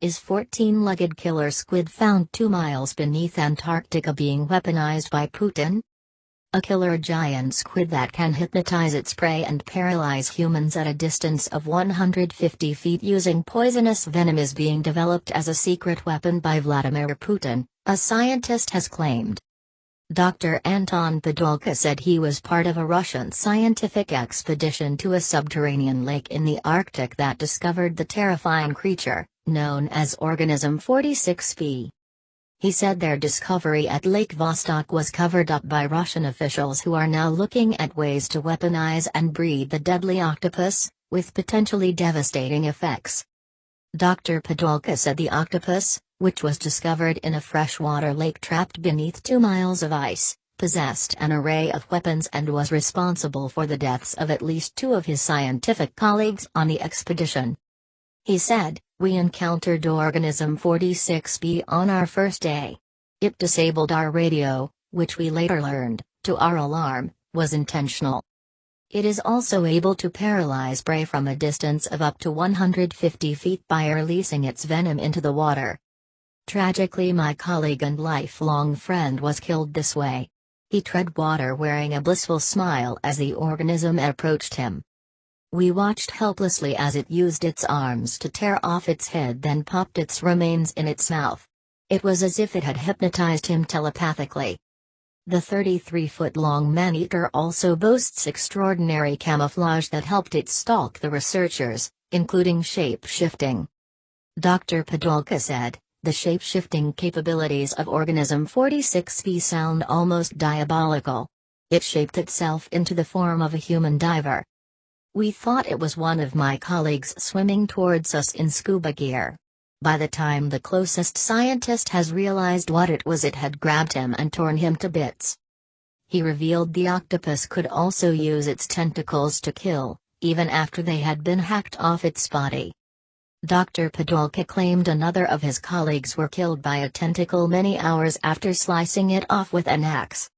Is 14-legged killer squid found 2 miles beneath Antarctica being weaponized by Putin? A killer giant squid that can hypnotize its prey and paralyze humans at a distance of 150 feet using poisonous venom is being developed as a secret weapon by Vladimir Putin, a scientist has claimed. Dr. Anton Podolka said he was part of a Russian scientific expedition to a subterranean lake in the Arctic that discovered the terrifying creature, known as Organism 46b. He said their discovery at Lake Vostok was covered up by Russian officials who are now looking at ways to weaponize and breed the deadly octopus, with potentially devastating effects. Dr. Podolka said the octopus, which was discovered in a freshwater lake trapped beneath 2 miles of ice, possessed an array of weapons and was responsible for the deaths of at least 2 of his scientific colleagues on the expedition. He said, "We encountered Organism 46b on our first day. It disabled our radio, which we later learned, to our alarm, was intentional. It is also able to paralyze prey from a distance of up to 150 feet by releasing its venom into the water. Tragically, my colleague and lifelong friend was killed this way. He tread water wearing a blissful smile as the organism approached him. We watched helplessly as it used its arms to tear off its head, then popped its remains in its mouth. It was as if it had hypnotized him telepathically." The 33-foot-long man-eater also boasts extraordinary camouflage that helped it stalk the researchers, including shape-shifting. Dr. Podolka said, "The shape-shifting capabilities of Organism 46b sound almost diabolical. It shaped itself into the form of a human diver. We thought it was one of my colleagues swimming towards us in scuba gear. By the time the closest scientist has realized what it was, it had grabbed him and torn him to bits." He revealed the octopus could also use its tentacles to kill, even after they had been hacked off its body. Dr. Podolka claimed another of his colleagues were killed by a tentacle many hours after slicing it off with an axe.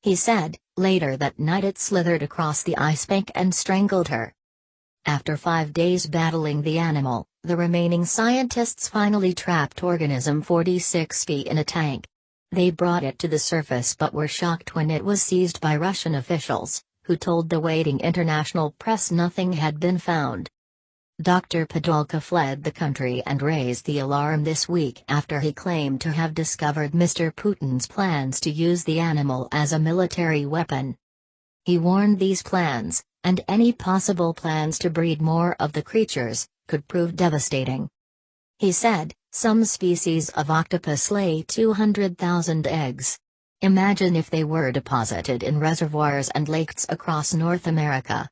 He said, later that night it slithered across the ice bank and strangled her. After 5 days battling the animal, the remaining scientists finally trapped Organism 46b in a tank. They brought it to the surface but were shocked when it was seized by Russian officials, who told the waiting international press nothing had been found. Dr. Podolka fled the country and raised the alarm this week after he claimed to have discovered Mr. Putin's plans to use the animal as a military weapon. He warned these plans, and any possible plans to breed more of the creatures, could prove devastating. He said, "Some species of octopus lay 200,000 eggs. Imagine if they were deposited in reservoirs and lakes across North America.